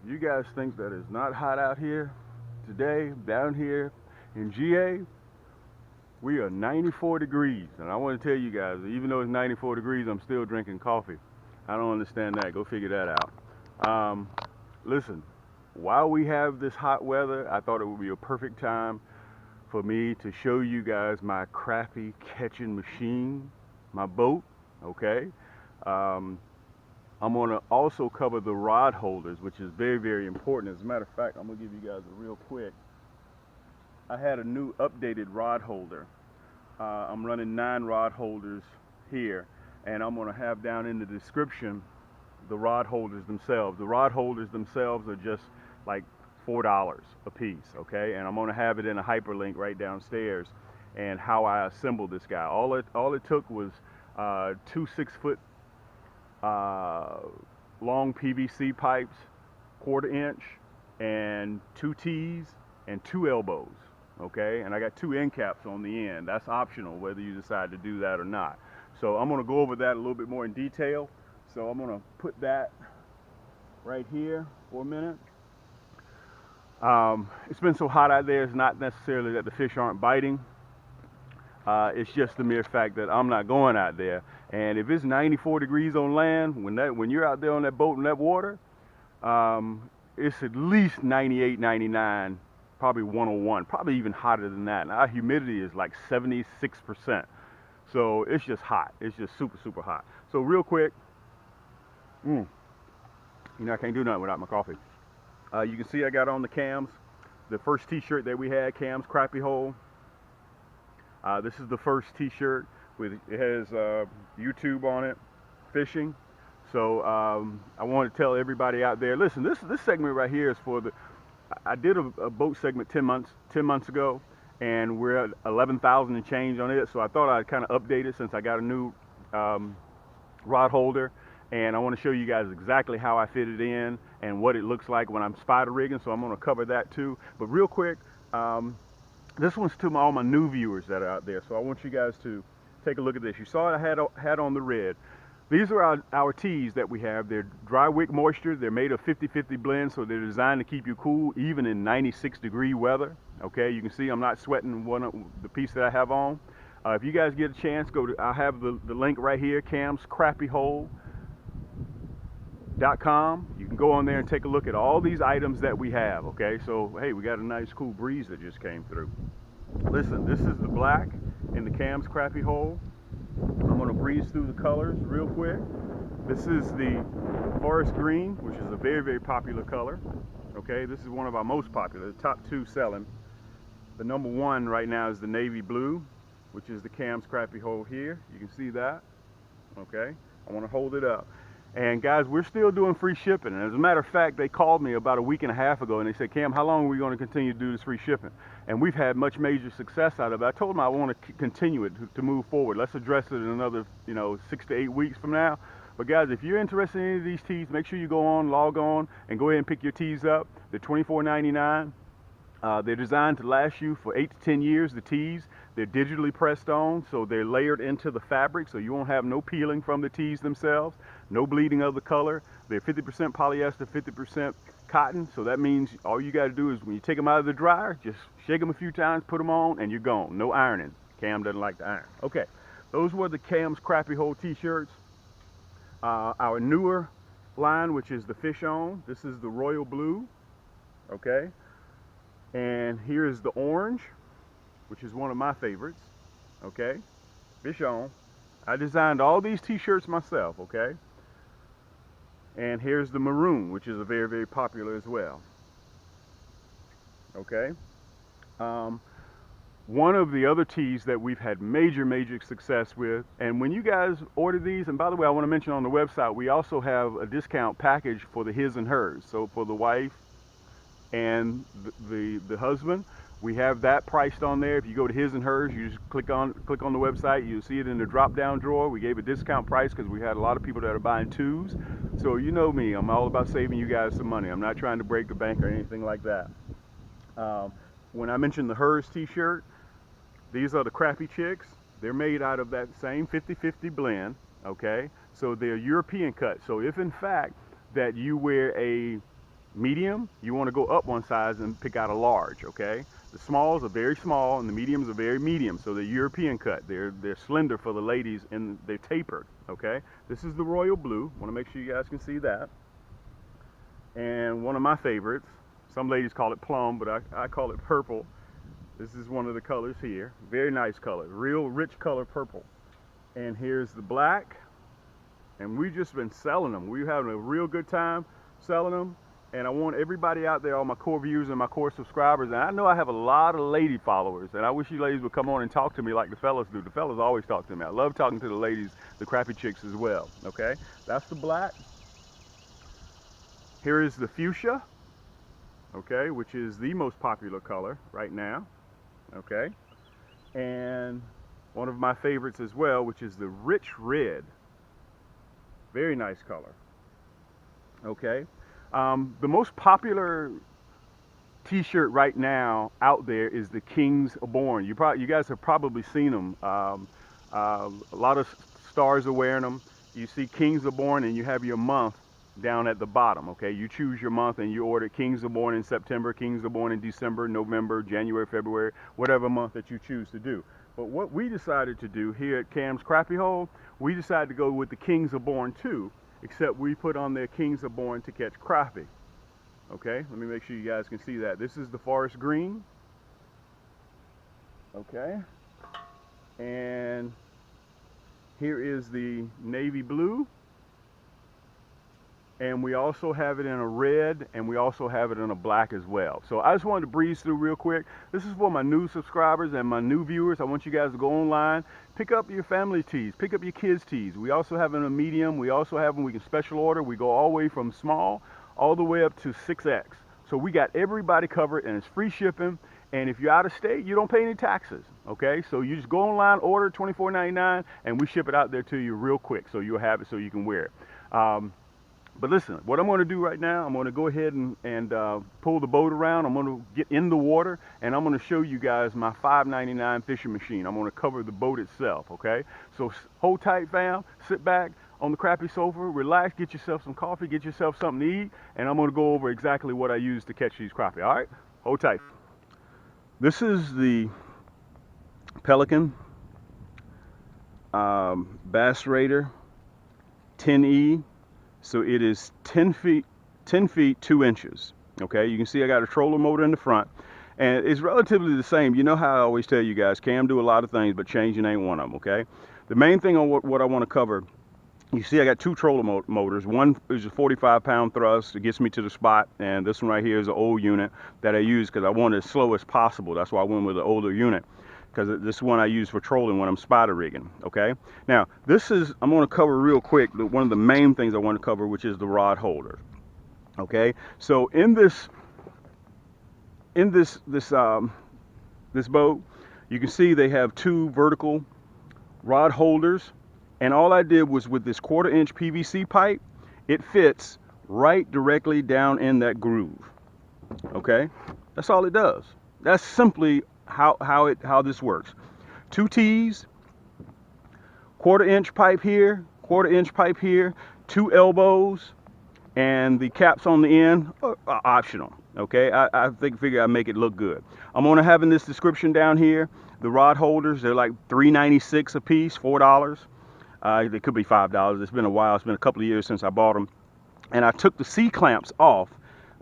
You guys think that it's not hot out here today, down here in GA? We are 94 degrees, and I want to tell you guys, even though it's 94 degrees, I'm still drinking coffee. I don't understand that. Go figure that out. Listen, while we have this hot weather, I thought it would be a perfect time for me to show you guys my crappie catching machine, my boat, okay? Um, I'm going to also cover the rod holders, which is very, very important. As a matter of fact, I'm going to give you guys a real quick. I had a new updated rod holder. I'm running 9 rod holders here, and I'm going to have down in the description the rod holders themselves. The rod holders themselves are just like $4 a piece, okay? And I'm going to have it in a hyperlink right downstairs, and how I assembled this guy. All it took was 2 6-foot long PVC pipes, 1/4 inch, and 2 T's and 2 elbows, okay? And I got 2 end caps on the end. That's optional whether you decide to do that or not. So I'm going to go over that a little bit more in detail. So I'm going to put that right here for a minute. It's been so hot out there, it's not necessarily that the fish aren't biting. It's just the mere fact that I'm not going out there. And if it's 94 degrees on land, when you're out there on that boat in that water, it's at least 98, 99, probably 101, probably even hotter than that. And our humidity is like 76%. So it's just hot. It's just super, super hot. So real quick, you know, I can't do nothing without my coffee. You can see I got on the cams, the first t-shirt that we had, Cam's Crappie Hole. This is the first t-shirt with, it has YouTube on it, fishing. So I want to tell everybody out there, listen, this segment right here is for the, I did a boat segment 10 months ago, and we're at 11,000 and change on it. So I thought I'd kind of update it since I got a new rod holder. And I want to show you guys exactly how I fit it in and what it looks like when I'm spider rigging. So I'm going to cover that too. But real quick, this one's to all my new viewers that are out there. So I want you guys to take a look at this. You saw I had on the red. These are our tees that we have. They're dry wick moisture. They're made of 50-50 blend, so they're designed to keep you cool even in 96-degree weather. Okay, you can see I'm not sweating the piece that I have on. If you guys get a chance, I'll have the link right here, Cam's Crappie Hole. .com. You can go on there and take a look at all these items that we have. Okay, so hey, we got a nice cool breeze that just came through. Listen, this is the black in the Cam's Crappie Hole. I'm going to breeze through the colors real quick. This is the forest green, which is a very, very popular color. Okay, this is one of our most popular, the top 2 selling. The number 1 right now is the navy blue, which is the Cam's Crappie Hole here. You can see that. Okay, I want to hold it up. And guys, we're still doing free shipping. And as a matter of fact, they called me about a week and a half ago and they said, Cam, how long are we going to continue to do this free shipping? And we've had much major success out of it. I told them I want to continue it to move forward. Let's address it in another, 6 to 8 weeks from now. But guys, if you're interested in any of these tees, make sure you log on and go ahead and pick your tees up. They're $24.99. They're designed to last you for 8 to 10 years, the tees. They're digitally pressed on, so they're layered into the fabric, so you won't have no peeling from the tees themselves, no bleeding of the color. They're 50% polyester, 50% cotton, so that means all you got to do is when you take them out of the dryer, just shake them a few times, put them on, and you're gone. No ironing. Cam doesn't like to iron. Okay, those were the Cam's Crappie Hole t-shirts. Our newer line, which is the fish on, this is the royal blue, okay? And here is the orange, which is one of my favorites, okay? Fish on. I designed all these t-shirts myself, okay? And here's the maroon, which is a very, very popular as well, okay? One of the other tees that we've had major, major success with, and when you guys order these, and by the way, I want to mention on the website, we also have a discount package for the his and hers. So for the wife and the husband, we have that priced on there. If you go to his and hers, you just click on the website, you'll see it in the drop down drawer. We gave a discount price because we had a lot of people that are buying 2s. So you know me, I'm all about saving you guys some money. I'm not trying to break the bank or anything like that. When I mentioned the hers t-shirt, these are the Crappie chicks. They're made out of that same 50-50 blend, okay? So they're European cut. So if in fact that you wear a medium, you want to go up one size and pick out a large, okay? The smalls are very small and the mediums are very medium, so they're European cut. They're slender for the ladies and they're tapered, okay? This is the royal blue. Want to make sure you guys can see that. And one of my favorites, some ladies call it plum, but I call it purple. This is one of the colors here. Very nice color, real rich color purple. And here's the black. And we've just been selling them. We're having a real good time selling them. And I want everybody out there, all my core viewers and my core subscribers, and I know I have a lot of lady followers, and I wish you ladies would come on and talk to me like the fellas do. The fellas always talk to me. I love talking to the ladies, the crappie chicks as well, okay? That's the black. Here is the fuchsia, okay, which is the most popular color right now, okay? And one of my favorites as well, which is the rich red. Very nice color, okay? The most popular t-shirt right now out there is the Kings Are Born. You guys have probably seen them. A lot of stars are wearing them. You see Kings Are Born and you have your month down at the bottom, okay? You choose your month and you order Kings Are Born in September, Kings Are Born in December, November, January, February, whatever month that you choose to do. But what we decided to do here at Cam's Crappie Hole, we decided to go with the Kings Are Born too, except we put on there Kings Are Born to catch crappie. Okay, let me make sure you guys can see that. This is the forest green. Okay, and here is the navy blue. And we also have it in a red, and we also have it in a black as well. So I just wanted to breeze through real quick. This is for my new subscribers and my new viewers. I want you guys to go online, pick up your family tees, pick up your kids' tees. We also have them in a medium. We also have them, we can special order. We go all the way from small all the way up to 6X. So we got everybody covered, and it's free shipping. And if you're out of state, you don't pay any taxes, okay? So you just go online, order $24.99, and we ship it out there to you real quick, so you'll have it so you can wear it. But listen, what I'm going to do right now, I'm going to go ahead and pull the boat around. I'm going to get in the water, and I'm going to show you guys my $5.99 fishing machine. I'm going to cover the boat itself, okay? So hold tight, fam. Sit back on the crappie sofa, relax, get yourself some coffee, get yourself something to eat, and I'm going to go over exactly what I use to catch these crappie, all right? Hold tight. This is the Pelican Bass Raider 10E. So it is 10 feet 2 inches. Okay, you can see I got a trolling motor in the front, and it's relatively the same. You know how I always tell you guys, Cam do a lot of things, but changing ain't one of them. Okay, the main thing on what I want to cover, you see I got two trolling motors. One is a 45-pound thrust. It gets me to the spot, and this one right here is an old unit that I use because I want it as slow as possible. That's why I went with an older unit, because this one I use for trolling when I'm spider rigging, okay? Now, this is, I'm gonna cover real quick, one of the main things I want to cover, which is the rod holder, okay? So in this boat, you can see they have two vertical rod holders, and all I did was with this 1/4-inch PVC pipe, it fits right directly down in that groove, okay? That's all it does. That's simply how this works. 2 T's, 1/4-inch pipe here, 1/4-inch pipe here, 2 elbows, and the caps on the end are optional. Okay, I figure I make it look good. I'm gonna have in this description down here the rod holders. They're like $3.96 a piece, $4. They could be $5. It's been a while. It's been a couple of years since I bought them, and I took the C clamps off.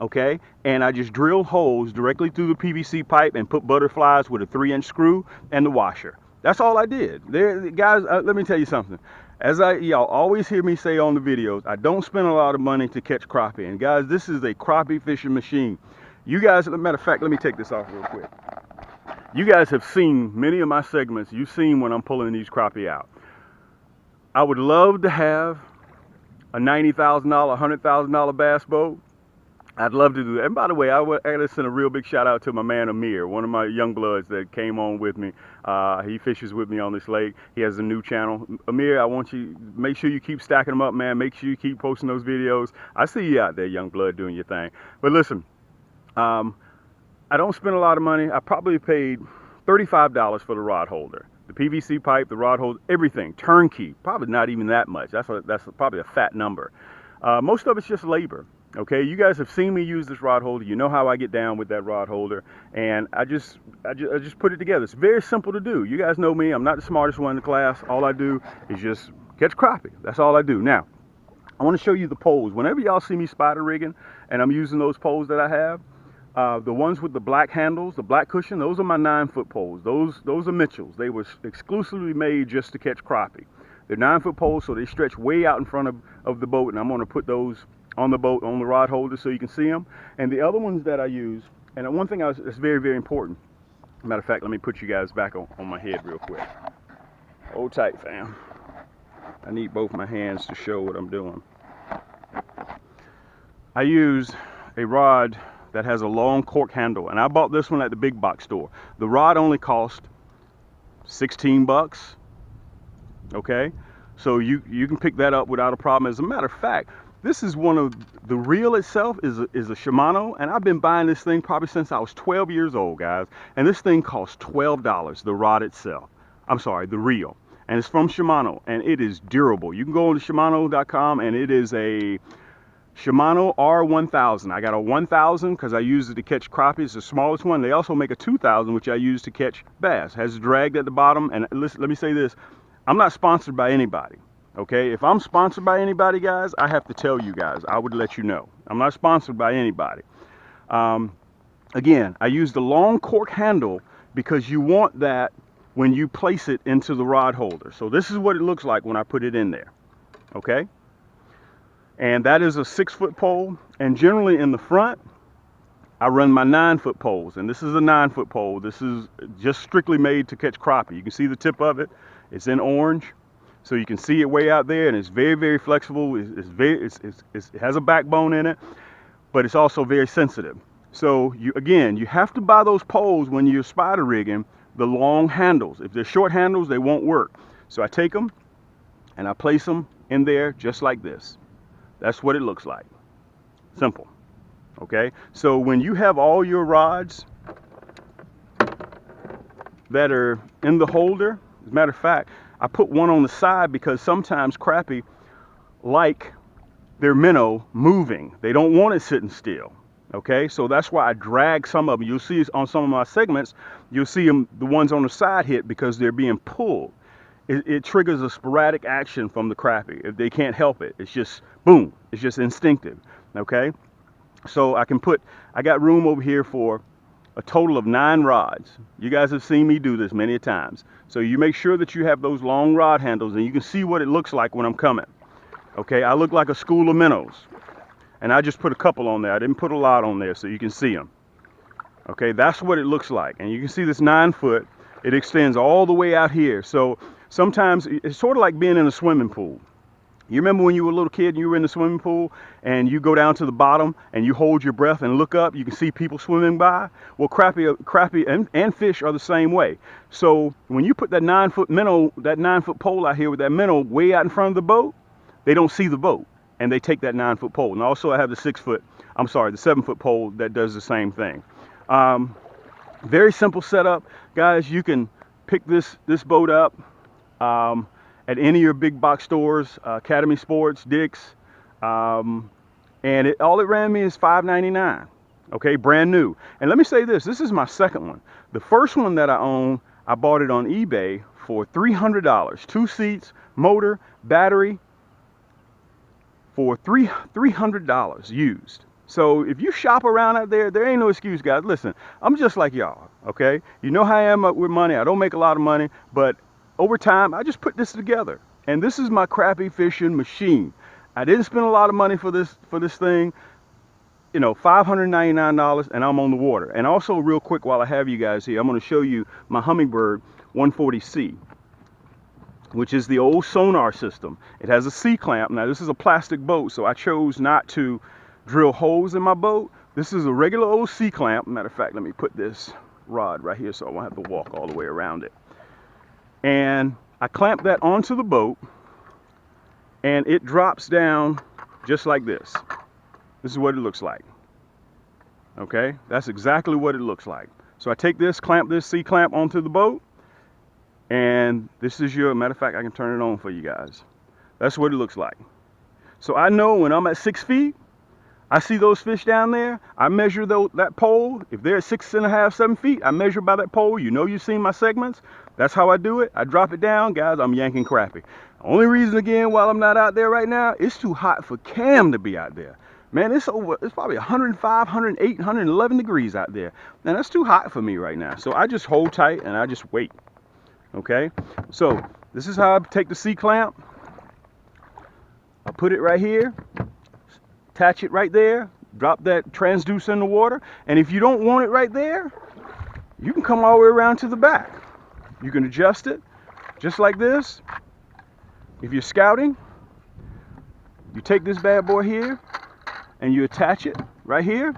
Okay, and I just drilled holes directly through the PVC pipe and put butterflies with a 3-inch screw and the washer. That's all I did. There, guys, let me tell you something. As y'all always hear me say on the videos, I don't spend a lot of money to catch crappie. And guys, this is a crappie fishing machine. You guys, as a matter of fact, let me take this off real quick. You guys have seen many of my segments. You've seen when I'm pulling these crappie out. I would love to have a $90,000, $100,000 bass boat. I'd love to do that. And by the way, I gotta send a real big shout out to my man Amir, one of my young bloods that came on with me. He fishes with me on this lake. He has a new channel. Amir, I want you, make sure you keep stacking them up, man. Make sure you keep posting those videos. I see you out there, young blood, doing your thing. But listen, I don't spend a lot of money. I probably paid $35 for the rod holder. The PVC pipe, the rod holder, everything, turnkey. Probably not even that much. That's probably a fat number. Most of it's just labor. Okay, you guys have seen me use this rod holder. You know how I get down with that rod holder, and I just put it together. It's very simple to do. You guys know me. I'm not the smartest one in the class. All I do is just catch crappie. That's all I do. Now, I want to show you the poles. Whenever y'all see me spider rigging and I'm using those poles that I have, the ones with the black handles, the black cushion, those are my 9-foot poles. Those are Mitchell's. They were exclusively made just to catch crappie. They're 9-foot poles, so they stretch way out in front of the boat, and I'm going to put those on the boat, on the rod holder, so you can see them. And the other ones that I use, and one thing that's very, very important. Matter of fact, let me put you guys back on my head real quick. Hold tight, fam. I need both my hands to show what I'm doing. I use a rod that has a long cork handle, and I bought this one at the big box store. The rod only cost 16 bucks. Okay, so you can pick that up without a problem. As a matter of fact, this is one of the reel itself is a Shimano, and I've been buying this thing probably since I was 12 years old, guys. And this thing costs $12, the rod itself. I'm sorry, the reel. And it's from Shimano, and it is durable. You can go on to Shimano.com, and it is a Shimano R1000. I got a 1000 because I use it to catch crappie. It's the smallest one. They also make a 2000, which I use to catch bass. Has dragged at the bottom. And listen, let me say this. I'm not sponsored by anybody. Okay, if I'm sponsored by anybody, guys, I have to tell you guys. I would let you know. I'm not sponsored by anybody. Again, I use the long cork handle because you want that when you place it into the rod holder. So this is what it looks like when I put it in there. Okay, and that is a 6-foot pole. And generally in the front, I run my 9-foot poles. And this is a 9-foot pole. This is just strictly made to catch crappie. You can see the tip of it. It's in orange. So you can see it way out there, and it's very, very flexible. It has a backbone in it, but it's also very sensitive. So you have to buy those poles when you're spider rigging, the long handles. If they're short handles, they won't work. So I take them and I place them in there just like this. That's what it looks like. Simple. Okay. So when you have all your rods that are in the holder, as a matter of fact, I put one on the side because sometimes crappie like their minnow moving. They don't want it sitting still. Okay, so that's why I drag some of them. You'll see on some of my segments, you'll see them, the ones on the side hit because they're being pulled. It triggers a sporadic action from the crappie. If they can't help it, it's just boom. It's just instinctive. Okay, so I got room over here for a total of 9 rods. You guys have seen me do this many times. So you make sure that you have those long rod handles, and you can see what it looks like when I'm coming. Okay, I look like a school of minnows. And I just put a couple on there. I didn't put a lot on there so you can see them. Okay, that's what it looks like. And you can see this 9-foot, it extends all the way out here. So sometimes it's sort of like being in a swimming pool. You remember when you were a little kid and you were in the swimming pool and you go down to the bottom and you hold your breath and look up, you can see people swimming by? Well, crappie and fish are the same way. So when you put that 9-foot minnow, that 9-foot pole out here with that minnow way out in front of the boat, they don't see the boat and they take that 9-foot pole. And also I have the 7-foot pole that does the same thing. Very simple setup. Guys, you can pick this boat up at any of your big box stores, Academy Sports, Dick's, and all it ran me is $5.99. Okay, brand new. And let me say this is my second one. The first one that I own, I bought it on eBay for $300. 2 seats, motor, battery, for $300 used. So if you shop around out there, there ain't no excuse, guys. Listen, I'm just like y'all, okay? You know how I am with money. I don't make a lot of money, but over time, I just put this together. And this is my crappie fishing machine. I didn't spend a lot of money for this thing. You know, $599, and I'm on the water. And also, real quick, while I have you guys here, I'm going to show you my Humminbird 140C, which is the old sonar system. It has a C-clamp. Now, this is a plastic boat, so I chose not to drill holes in my boat. This is a regular old C-clamp. Matter of fact, let me put this rod right here so I won't have to walk all the way around it. And I clamp that onto the boat, and it drops down just like this. This is what it looks like. Okay, that's exactly what it looks like. So I take this, clamp this C-clamp onto the boat, and this is your, matter of fact, I can turn it on for you guys. That's what it looks like. So I know when I'm at 6 feet, I see those fish down there. I measure that pole. If they're at 6.5, 7 feet, I measure by that pole. You know, you've seen my segments. That's how I do it. I drop it down, guys. I'm yanking crappie. Only reason, again, while I'm not out there right now, it's too hot for Cam to be out there. Man, it's probably 105, 108, 111 degrees out there. Man, that's too hot for me right now. So I just hold tight and I just wait. Okay? So this is how I take the C-clamp. I put it right here. Attach it right there, drop that transducer in the water, and if you don't want it right there, you can come all the way around to the back. You can adjust it just like this. If you're scouting, you take this bad boy here and you attach it right here,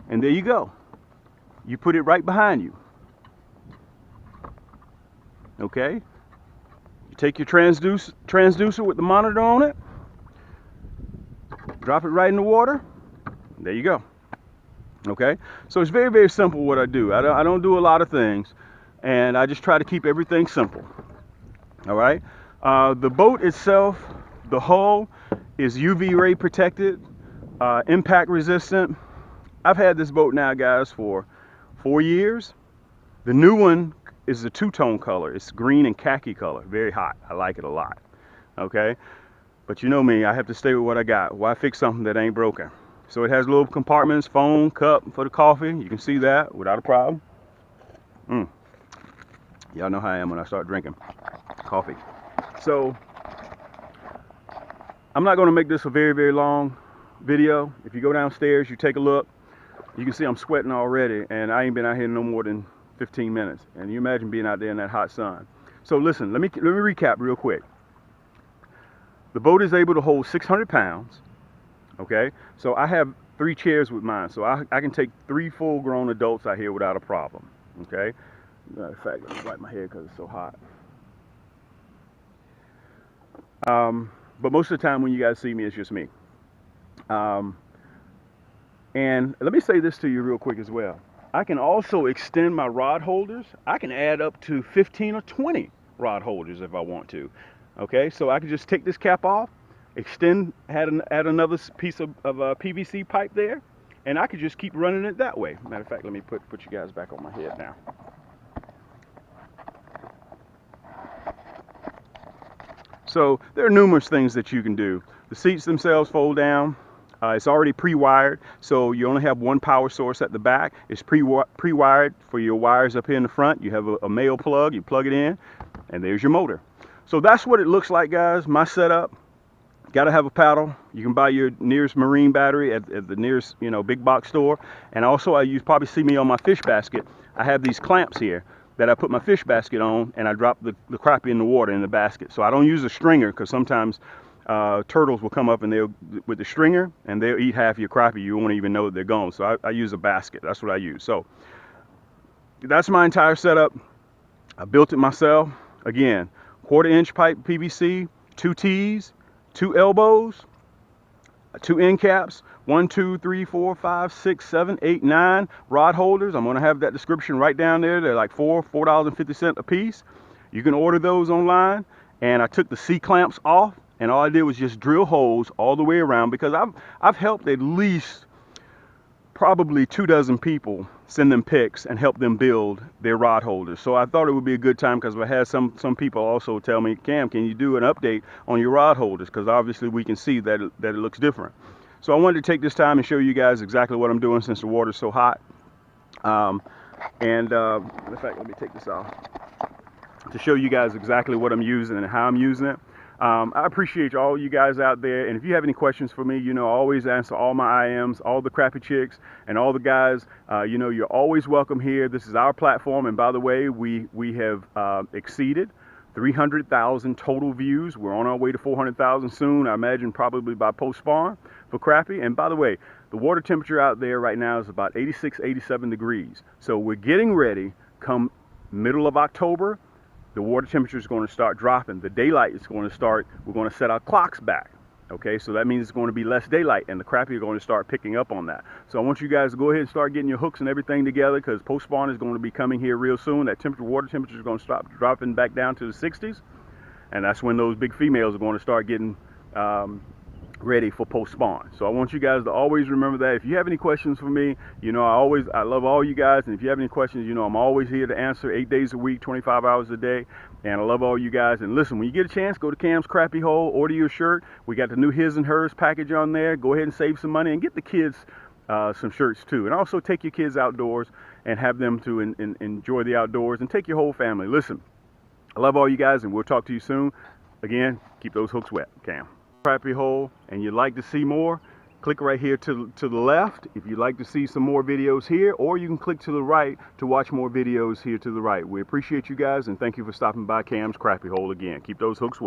and there you go. You put it right behind you. Okay? You take your transducer with the monitor on it, drop it right in the water. There you go. Okay, so it's very, very simple what I do. I don't do a lot of things, and I just try to keep everything simple. All right. The boat itself, the hull is UV ray protected, impact resistant. I've had this boat now, guys, for 4 years. The new one is a two-tone color. It's green and khaki color. Very hot. I like it a lot. Okay. But you know me, I have to stay with what I got. Why fix something that ain't broken? So it has little compartments, phone, cup for the coffee. You can see that without a problem. Y'all know how I am when I start drinking coffee. So I'm not going to make this a very, very long video. If you go downstairs, you take a look, you can see I'm sweating already, and I ain't been out here no more than 15 minutes. And you imagine being out there in that hot sun. So listen, let me recap real quick. The boat is able to hold 600 pounds, okay? So I have 3 chairs with mine, so I can take 3 full-grown adults out here without a problem, okay? Matter of fact, let me wipe my hair because it's so hot. But most of the time when you guys see me, it's just me. And let me say this to you real quick as well. I can also extend my rod holders. I can add up to 15 or 20 rod holders if I want to. Okay, so I can just take this cap off, extend, add another piece of PVC pipe there, and I could just keep running it that way. Matter of fact, let me put you guys back on my head now. So there are numerous things that you can do. The seats themselves fold down. It's already pre-wired, so you only have one power source at the back. It's pre-wired for your wires up here in the front. You have a male plug, you plug it in, and there's your motor. So that's what it looks like, guys. My setup. Got to have a paddle. You can buy your nearest marine battery at the nearest, big box store. And also, you probably see me on my fish basket. I have these clamps here that I put my fish basket on, and I drop the crappie in the water in the basket. So I don't use a stringer, because sometimes turtles will come up and they'll with the stringer and they'll eat half your crappie. You won't even know that they're gone. So I use a basket. That's what I use. So that's my entire setup. I built it myself. Again, 1/4-inch pipe PVC, 2 T's, 2 elbows, 2 end caps, 1, 2, 3, 4, 5, 6, 7, 8, 9 rod holders. I'm going to have that description right down there. They're like $4.50 a piece. You can order those online. And I took the C-clamps off, and all I did was just drill holes all the way around, because I've helped at least probably 24 people, send them pics and help them build their rod holders. So I thought it would be a good time, because I had some people also tell me, Cam, can you do an update on your rod holders? Because obviously we can see that it looks different. So I wanted to take this time and show you guys exactly what I'm doing since the water's so hot. In fact, let me take this off to show you guys exactly what I'm using and how I'm using it. I appreciate all you guys out there, and if you have any questions for me, I always answer all my IMs, all the crappie chicks, and all the guys. You're always welcome here. This is our platform, and by the way, we have exceeded 300,000 total views. We're on our way to 400,000 soon. I imagine probably by post-spawn for crappie. And by the way, the water temperature out there right now is about 86, 87 degrees. So we're getting ready. Come middle of October, the water temperature is going to start dropping. The daylight is going to start. We're going to set our clocks back. Okay, so that means it's going to be less daylight, and the crappie are going to start picking up on that. So I want you guys to go ahead and start getting your hooks and everything together, because post-spawn is going to be coming here real soon. That water temperature is going to start dropping back down to the 60s, and that's when those big females are going to start getting ready for post spawn. So I want you guys to always remember that. If you have any questions for me, you know, I love all you guys, and if you have any questions, you know, I'm always here to answer 8 days a week, 25 hours a day. And I love all you guys. And listen, when you get a chance, go to Cam's Crappie Hole, order your shirt. We got the new his and hers package on there. Go ahead and save some money and get the kids some shirts too. And also take your kids outdoors and have them to enjoy the outdoors, and take your whole family. Listen, I love all you guys, and we'll talk to you soon. Again, keep those hooks wet. Cam. Crappie Hole, and you'd like to see more, click right here to the left if you'd like to see some more videos here, or you can click to the right to watch more videos here to the right. We appreciate you guys, and thank you for stopping by Cam's Crappie Hole again. Keep those hooks wet.